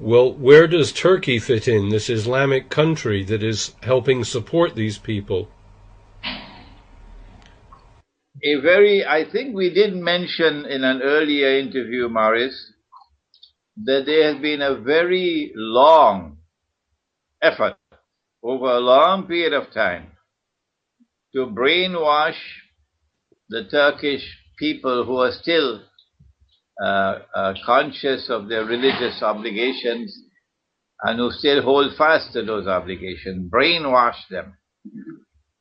Well, where does Turkey fit in, this Islamic country that is helping support these people? I think we did mention in an earlier interview, Maurice, that there has been a very long effort over a long period of time to brainwash the Turkish people who are still conscious of their religious obligations and who still hold fast to those obligations, brainwash them.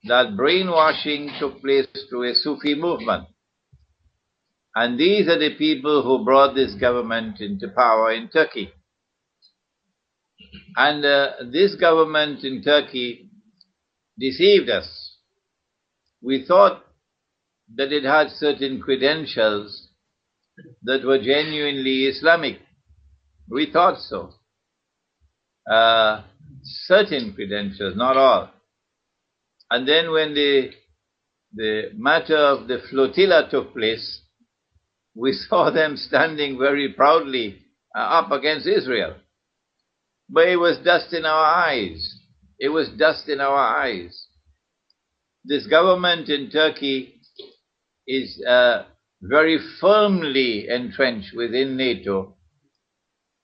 That brainwashing took place through a Sufi movement. And these are the people who brought this government into power in Turkey. And this government in Turkey deceived us. We thought that it had certain credentials that were genuinely Islamic. We thought so. Certain credentials, not all. And then when the matter of the flotilla took place, we saw them standing very proudly up against Israel. But it was dust in our eyes. It was dust in our eyes. This government in Turkey is very firmly entrenched within NATO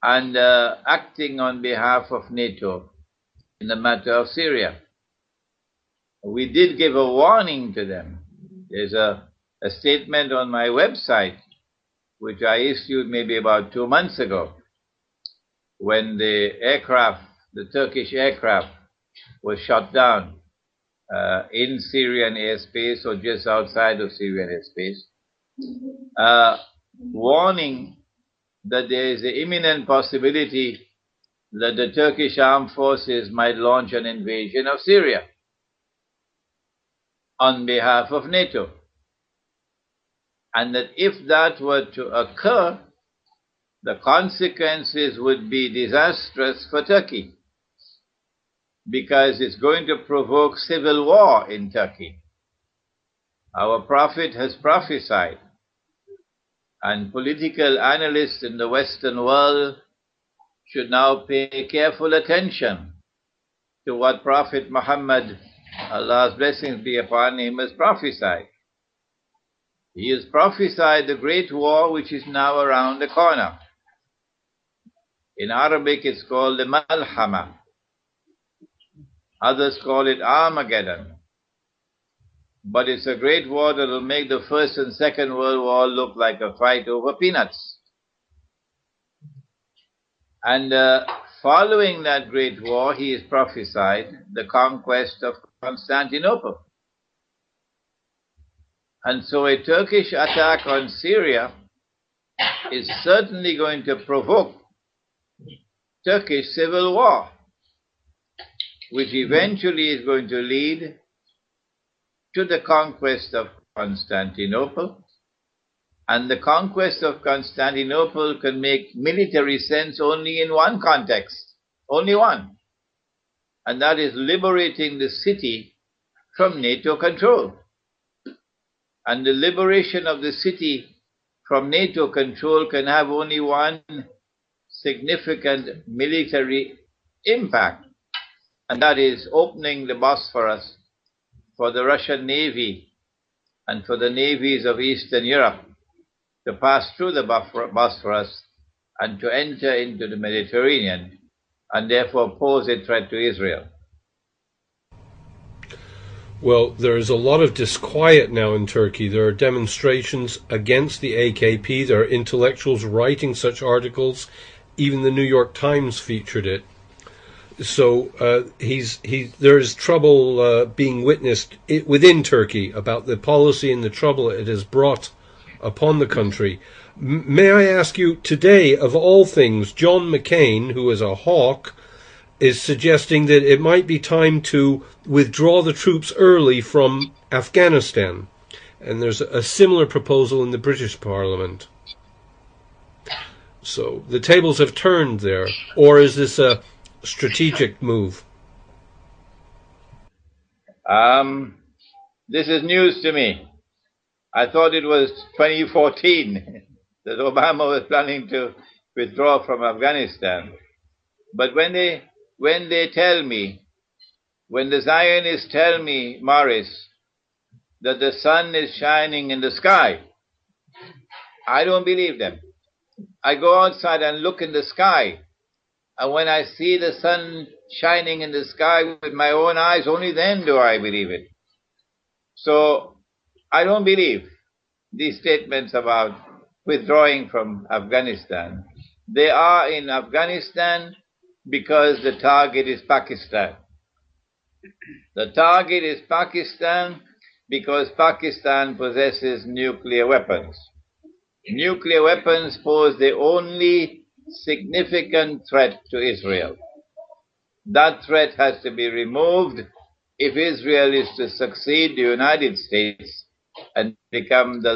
and acting on behalf of NATO in the matter of Syria. We did give a warning to them. There's a statement on my website, which I issued maybe about 2 months ago, when the Turkish aircraft was shot down in Syrian airspace or just outside of Syrian airspace, warning that there is an imminent possibility that the Turkish armed forces might launch an invasion of Syria on behalf of NATO. And that if that were to occur, the consequences would be disastrous for Turkey, because it's going to provoke civil war in Turkey. Our Prophet has prophesied, and political analysts in the Western world should now pay careful attention to what Prophet Muhammad, Allah's blessings be upon him, has prophesied. He has prophesied the great war which is now around the corner. In Arabic it's called the Malhama. Others call it Armageddon. But it's a great war that will make the First and Second World War look like a fight over peanuts. And following that great war, he has prophesied the conquest of Constantinople. And so a Turkish attack on Syria is certainly going to provoke Turkish civil war, which eventually is going to lead to the conquest of Constantinople. And the conquest of Constantinople can make military sense only in one context, only one. And that is liberating the city from NATO control. And the liberation of the city from NATO control can have only one significant military impact, and that is opening the Bosphorus for the Russian Navy and for the navies of Eastern Europe to pass through the Bosphorus and to enter into the Mediterranean, and therefore pose a threat to Israel. Well, there is a lot of disquiet now in Turkey. There are demonstrations against the AKP. There are intellectuals writing such articles. Even the New York Times featured it. So there is trouble being witnessed within Turkey about the policy and the trouble it has brought upon the country. May I ask you, today, of all things, John McCain, who is a hawk, is suggesting that it might be time to withdraw the troops early from Afghanistan. And there's a similar proposal in the British Parliament. So the tables have turned there. Or is this a strategic move? This is news to me. I thought it was 2014 that Obama was planning to withdraw from Afghanistan. But when they tell me, when the Zionists tell me, Morris, that the sun is shining in the sky, I don't believe them. I go outside and look in the sky, and when I see the sun shining in the sky with my own eyes, only then do I believe it. So I don't believe these statements about withdrawing from Afghanistan. They are in Afghanistan because the target is Pakistan. The target is Pakistan because Pakistan possesses nuclear weapons. Nuclear weapons pose the only significant threat to Israel. That threat has to be removed if Israel is to succeed the United States and become the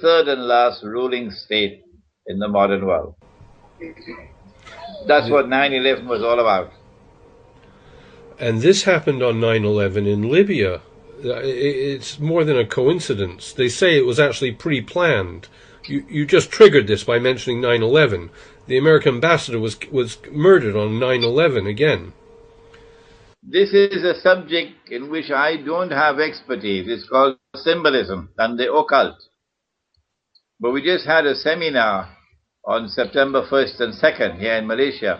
third and last ruling state in the modern world. That's what 9/11 was all about. And this happened on 9/11 in Libya. It's more than a coincidence. They say it was actually pre-planned. You just triggered this by mentioning 9/11. The American ambassador was murdered on 9/11 again. This is a subject in which I don't have expertise. It's called symbolism and the occult. But we just had a seminar on September 1st and 2nd here in Malaysia.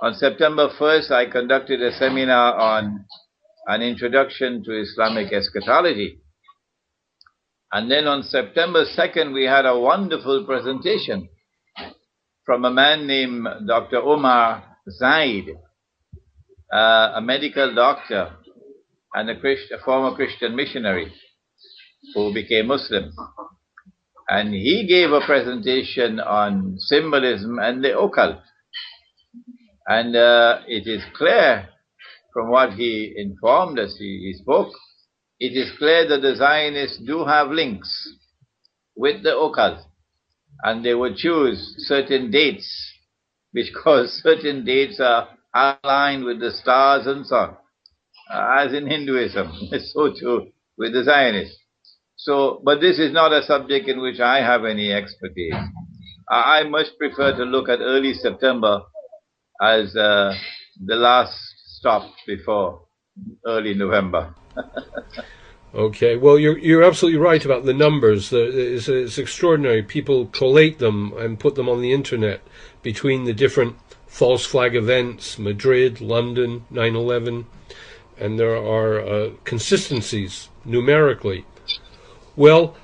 On September 1st, I conducted a seminar on an introduction to Islamic eschatology. And then on September 2nd, we had a wonderful presentation from a man named Dr. Omar Zaid, a medical doctor and a former Christian missionary who became Muslim. And he gave a presentation on symbolism and the occult. And it is clear from what he informed us, he spoke, it is clear that the Zionists do have links with the occult. And they would choose certain dates because certain dates are aligned with the stars and so on, as in Hinduism. So too with the Zionists. So, but this is not a subject in which I have any expertise. I much prefer to look at early September as the last stop before early November. Okay, well, you're absolutely right about the numbers. It's extraordinary. People collate them and put them on the internet between the different false flag events, Madrid, London, 9/11, and there are consistencies numerically. Well,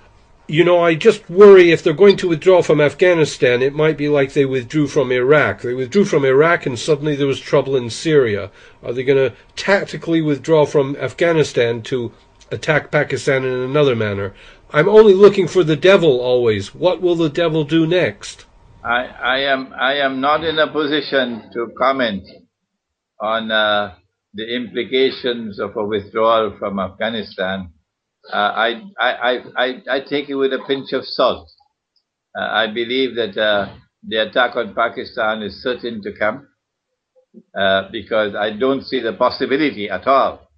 I just worry if they're going to withdraw from Afghanistan, it might be like they withdrew from Iraq. They withdrew from Iraq and suddenly there was trouble in Syria. Are they going to tactically withdraw from Afghanistan to attack Pakistan in another manner? I'm only looking for the devil always. What will the devil do next? I am not in a position to comment on the implications of a withdrawal from Afghanistan. I take it with a pinch of salt. I believe that the attack on Pakistan is certain to come because I don't see the possibility at all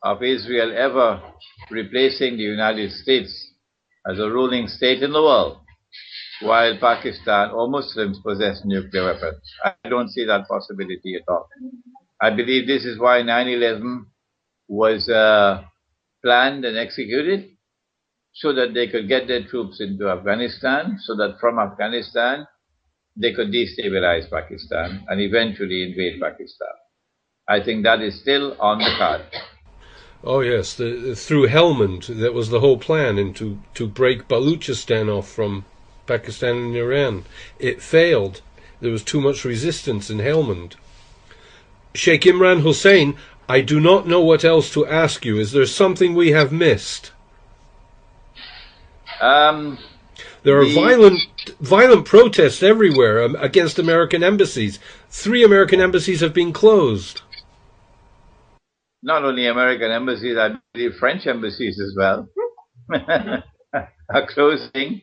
of Israel ever replacing the United States as a ruling state in the world while Pakistan or Muslims possess nuclear weapons. I don't see that possibility at all. I believe this is why 9/11 was planned and executed, so that they could get their troops into Afghanistan, so that from Afghanistan they could destabilize Pakistan and eventually invade Pakistan. I think that is still on the card. Oh yes, through Helmand, that was the whole plan, and to break Baluchistan off from Pakistan and Iran. It failed. There was too much resistance in Helmand. Sheikh Imran Hussein, I do not know what else to ask you. Is there something we have missed? There are violent protests everywhere against American embassies. 3 American embassies have been closed. Not only American embassies, I believe French embassies as well are closing.